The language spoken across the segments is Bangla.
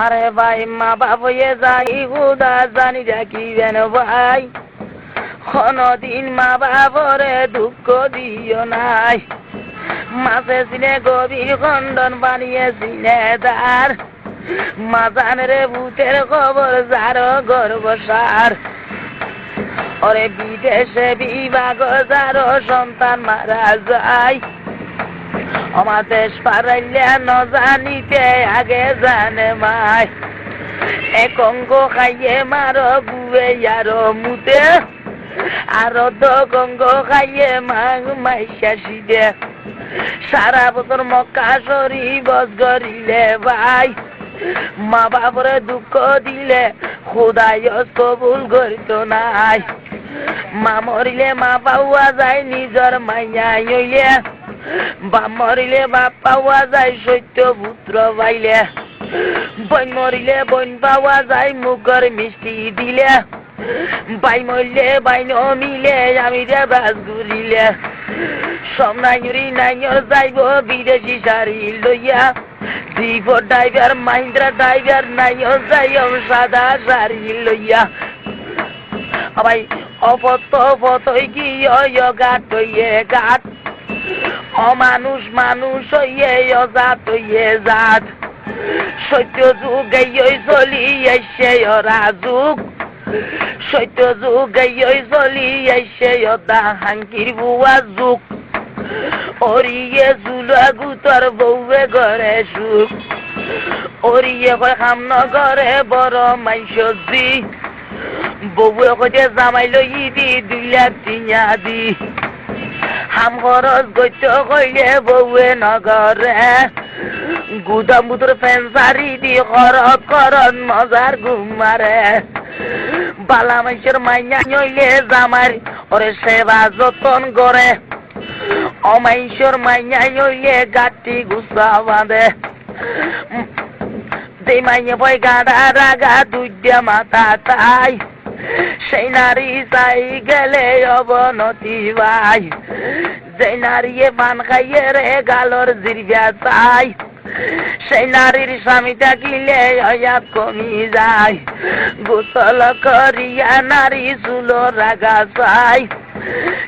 আরে ভাই মা বাপ হয়ে যাই খুদা জানি রাখিবেন ভাই, কোনদিন মা বাপরে দুঃখ দিও নাই। মাঝে সিনে গভীর খণ্ডন বানিয়েছিলে তার, মাজানরে ভূতের খবর যার গর্বসার। ওরে বিদেশে বিভাগ যার সন্তান মারা যায়, আমার দেশ পারাইলে ন জানিতে আগে জানে মাই। এক অঙ্গ খাইয়ে মারো বুয়ে আরো মুতে, আরো তো গঙ্গ খাইয়ে মাঘ মাইশা শিদে। সারা বছর মক্কা শরীফ গরিলে ভাই, মা বাপরে দুঃখ দিলে খোদাই কবুল করিত নাই। মা মরিলে মা পাওয়া যায় নিজর মাইয়া হইলে, বাপ মরিলে বাপ পাওয়া যায় সত্য পুত্র পাইলে। বইন মরিলে বইন পাওয়া যায় মুখর মিষ্টি দিলে, বাই মরলে বাইন মিলে আমি রে বাস ঘুরিলে। সব নাইরি নাইর যাইব বিদেশি শাড়ি লইয়া, দ্বীপ ড্রাইভার মাহিন্দ্রা ড্রাইভার নাইর যাই সাদা শাড়ি লইয়া। ভাই অপত পতই গিয়ে গাট হইয়ে গাট, অমানুষ মানুষ হইয়ে অজাত হইয়ে জাত। সত্য যুগ এই চলি এসে ওরা যুগ, সত্য যুগ এই চলি এসে ওদা হাঙ্কির বুয়া যুগ। ওরিয়ে জুলা গুতর বউয়ে ঘরে সুখ, ওরিয়ে কয় খাম নগরে বড় মাইসজি। বউয়ে কয়ে জামাই লই দি 2 লাখ টিয়া দি, হাম খরচ গত্য কইলে বউয়ে নগরে। গুদাম বুতর ফেন্সারি দি খরচ করন মজার ঘুমারে। বালা মাইসের মাইয়া নইলে জামাই ওরে সেবা যতন করে, অমাইসর মাইয়া হইলে গাটি গুছা বাঁধে। যে মাইয়া বই গাড়া রাগা দুইটা মাথা তাই, সেই নারী চাই গেলে অবনতি ভাই। যে নারীয়ে পান খাইয়ে রে গালর জিরবিয়া চাই, সেই নারীর স্বামী থাকিলে হয়াত কমি যায়। গোসল করিয়া নারী চুল রাগা চাই,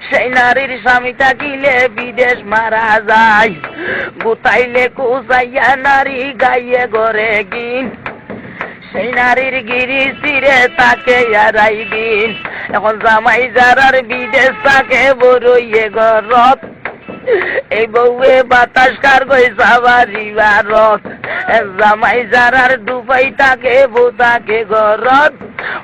সেই নারীর স্বামী থাকিলে বিদেশ মারা যায়। গুতাইলে কুচাইয়া নারী গাইয়ে গড়ে গিন, সেই নারীর গিরি চিরে তাকে এরাই দিন। এখন জামাই যারার বিদেশ তাকে বড়ইয়ে ঘরত, এই বউয়ে বাতাস কার গই সাবারি বারত। জামাই যারার ডুবাই তাকে বউ তাকে ঘরত,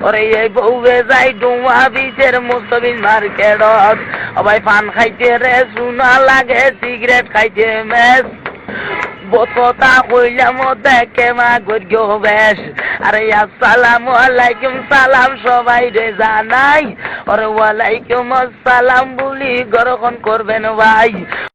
ওরে এই বউয়ে যাই ডুমা বিচের মুস্তবিন মার্কেটত। ভাই পান খাইতে রে চুনা লাগে, সিগারেট খাইতে মেস, বততা কইলাম দেখে মা গো বেশ। আরে আসসালামু আলাইকুম সালাম সবাই রে জানাই, ওরে ওয়ালাইকুম আসসালাম বলি গ্রহণ করবেন ভাই।